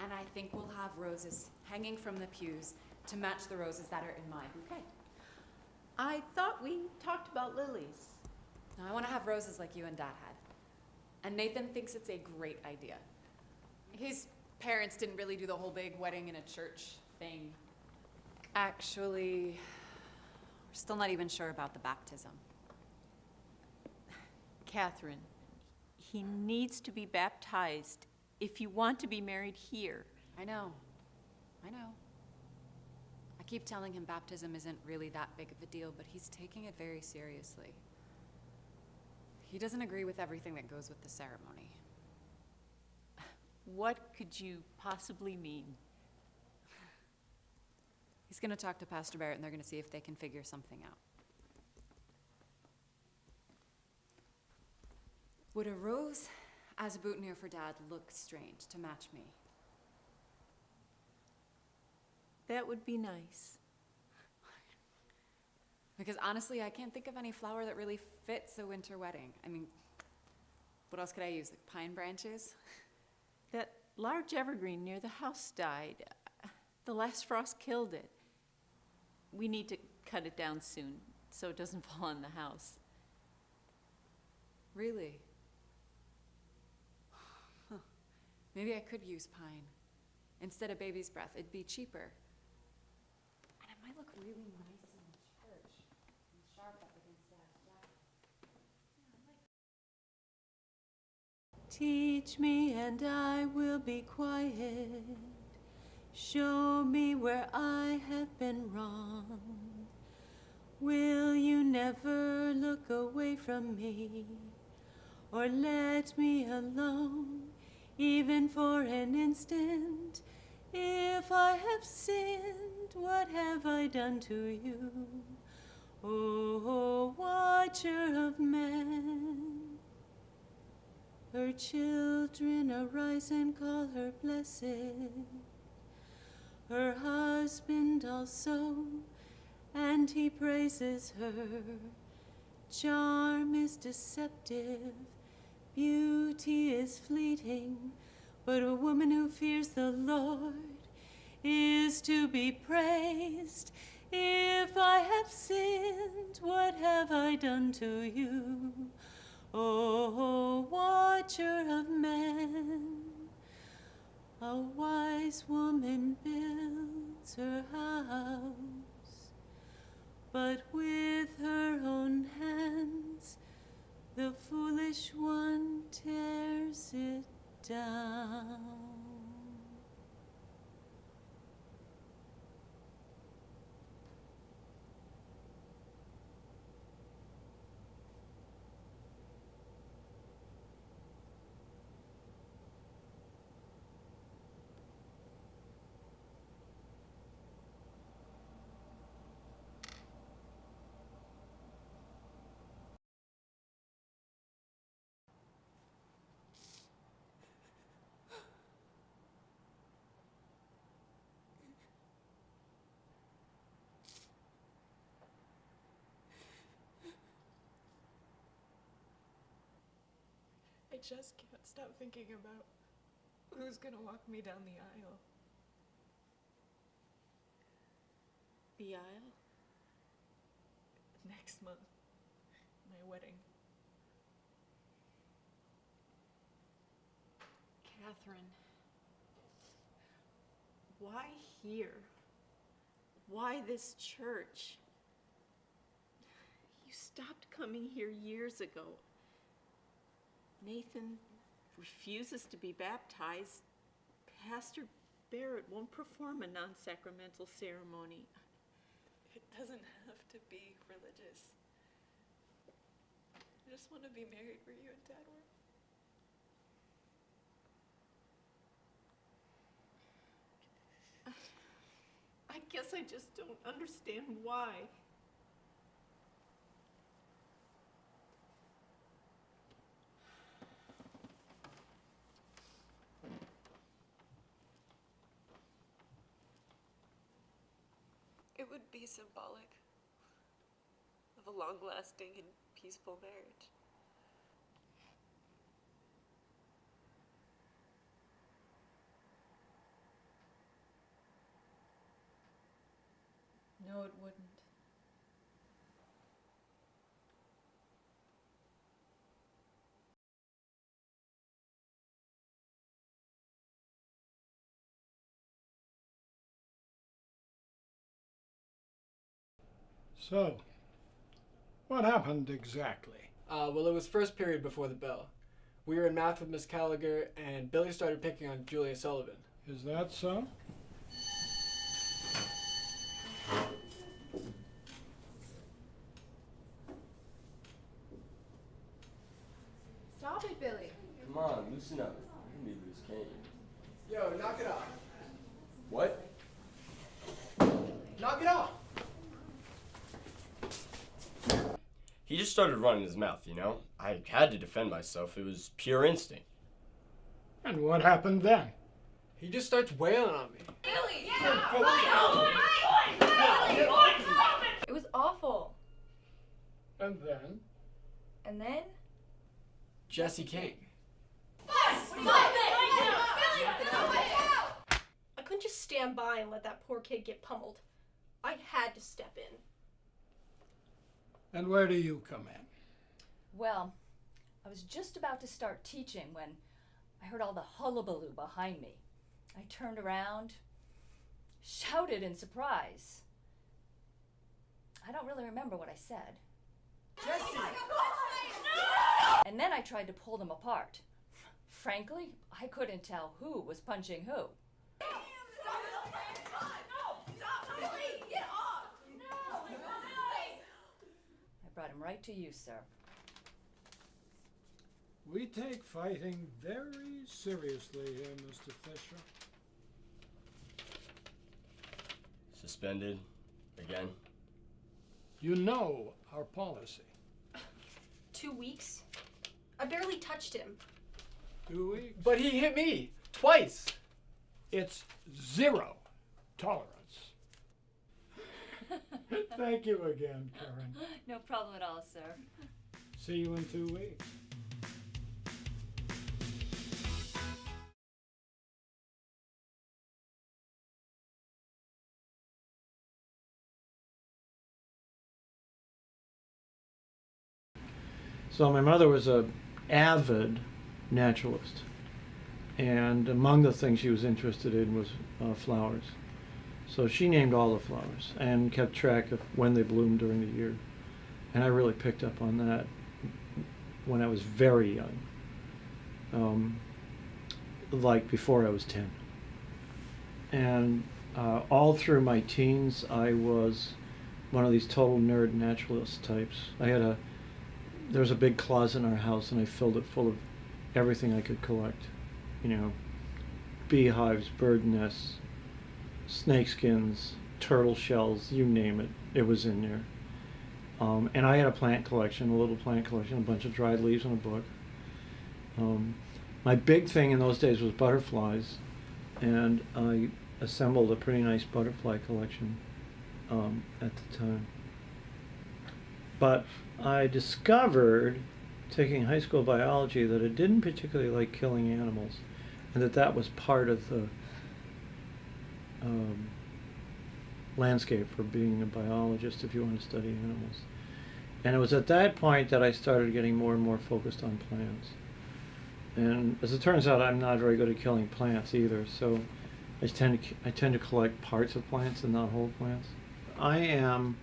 And I think we'll have roses hanging from the pews to match the roses that are in my bouquet. I thought we talked about lilies. Now, I want to have roses like you and Dad had. And Nathan thinks it's a great idea. His parents didn't really do the whole big wedding in a church thing. Actually, we're still not even sure about the baptism. Catherine, he needs to be baptized if you want to be married here. I know. I keep telling him baptism isn't really that big of a deal, but he's taking it very seriously. He doesn't agree with everything that goes with the ceremony. What could you possibly mean? He's going to talk to Pastor Barrett, and they're going to see if they can figure something out. Would a rose as a boutonniere for Dad look strange to match me? That would be nice. Because honestly, I can't think of any flower that really fits a winter wedding. I mean, what else could I use? Like pine branches? That large evergreen near the house died. The last frost killed it. We need to cut it down soon so it doesn't fall on the house. Really? Huh. Maybe I could use pine. Instead of baby's breath, it'd be cheaper. And it might look really nice in the church. And sharp up against Dad's jacket. Teach me and I will be quiet. Show me where I have been wrong. Will you never look away from me or let me alone, even for an instant? If I have sinned, what have I done to you? Oh, watcher of men. Her children arise and call her blessed. Her husband also, and he praises her. Charm is deceptive, beauty is fleeting, but a woman who fears the Lord is to be praised. If I have sinned, what have I done to you? Oh, watcher of men. A wise woman builds her house, but with her own hands the foolish one tears it down. I just can't stop thinking about who's gonna walk me down the aisle. The aisle? Next month, my wedding. Catherine, why here? Why this church? You stopped coming here years ago. Nathan refuses to be baptized. Pastor Barrett won't perform a non-sacramental ceremony. It doesn't have to be religious. I just want to be married where you and Dad were. I guess I just don't understand why. It would be symbolic of a long-lasting and peaceful marriage. No, it wouldn't. So, what happened exactly? Well, it was first period before the bell. We were in math with Miss Gallagher, and Billy started picking on Julia Sullivan. Is that so? Stop it, Billy. Come on, loosen up. You can be loose, can't you? Yo, knock it off. What? Knock it off! He just started running his mouth, you know? I had to defend myself. It was pure instinct. And what happened then? He just starts wailing on me. It was awful. And then? And then? Jesse King. I couldn't just stand by and let that poor kid get pummeled. I had to step in. And where do you come in? Well, I was just about to start teaching when I heard all the hullabaloo behind me. I turned around, shouted in surprise. I don't really remember what I said. Jesse! And then I tried to pull them apart. Frankly, I couldn't tell who was punching who. I brought him right to you, sir. We take fighting very seriously here, Mr. Fisher. Suspended. Again. You know our policy. 2 weeks? I barely touched him. 2 weeks. But he hit me! Twice! It's zero tolerance. Thank you again, Karen. No problem at all, sir. See you in 2 weeks. So my mother was an avid naturalist, and among the things she was interested in was flowers. So she named all the flowers and kept track of when they bloomed during the year. And I really picked up on that when I was very young, like before I was 10. And all through my teens, I was one of these total nerd naturalist types. There was a big closet in our house, and I filled it full of everything I could collect. You know, beehives, bird nests, snakeskins, turtle shells, you name it, it was in there. And I had a plant collection, a little plant collection, a bunch of dried leaves and a book. My big thing in those days was butterflies, and I assembled a pretty nice butterfly collection at the time. But I discovered, taking high school biology, that I didn't particularly like killing animals, and that was part of the landscape for being a biologist if you want to study animals. And it was at that point that I started getting more and more focused on plants. And as it turns out, I'm not very good at killing plants either, so I tend to collect parts of plants and not whole plants. I am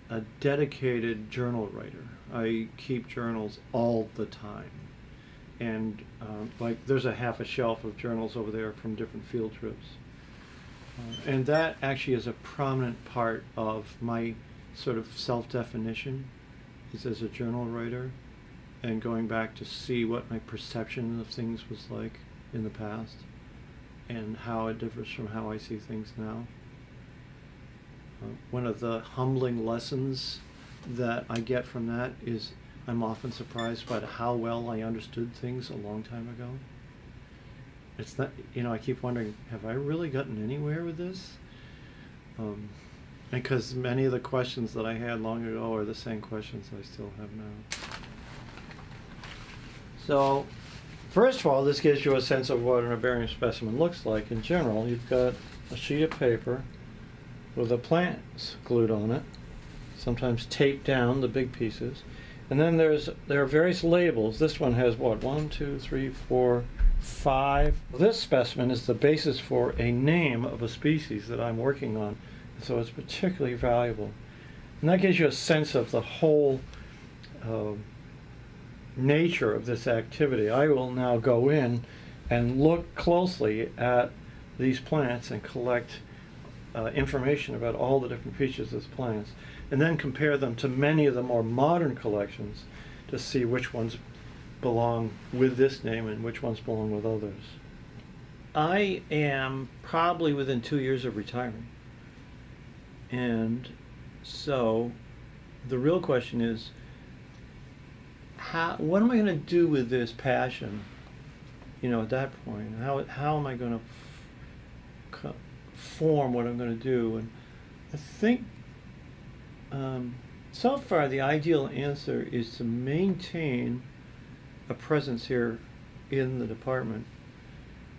a dedicated journal writer. I keep journals all the time. And like there's a half a shelf of journals over there from different field trips. And that actually is a prominent part of my sort of self-definition, is as a journal writer, and going back to see what my perception of things was like in the past and how it differs from how I see things now. One of the humbling lessons that I get from that is I'm often surprised by how well I understood things a long time ago. It's not, you know, I keep wondering, have I really gotten anywhere with this? Because many of the questions that I had long ago are the same questions I still have now. So, first of all, this gives you a sense of what an herbarium specimen looks like in general. You've got a sheet of paper with the plants glued on it, sometimes taped down, the big pieces. And then there are various labels. This one has what, 1, 2, 3, 4, 5. This specimen is the basis for a name of a species that I'm working on, so it's particularly valuable. And that gives you a sense of the whole nature of this activity. I will now go in and look closely at these plants and collect information about all the different features of the plants, and then compare them to many of the more modern collections to see which ones belong with this name and which ones belong with others. I am probably within 2 years of retiring. And so the real question is, what am I going to do with this passion, at that point? How am I going to form what I'm going to do? And I think so far the ideal answer is to maintain a presence here in the department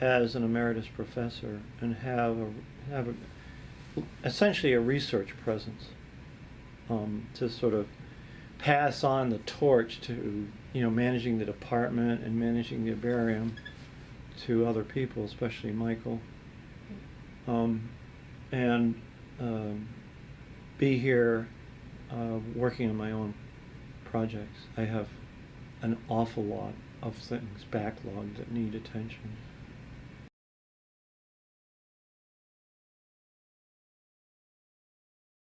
as an emeritus professor and have essentially a research presence, to sort of pass on the torch to managing the department and managing the herbarium to other people, especially Michael, and be here working on my own projects. I have an awful lot of things backlogged that need attention.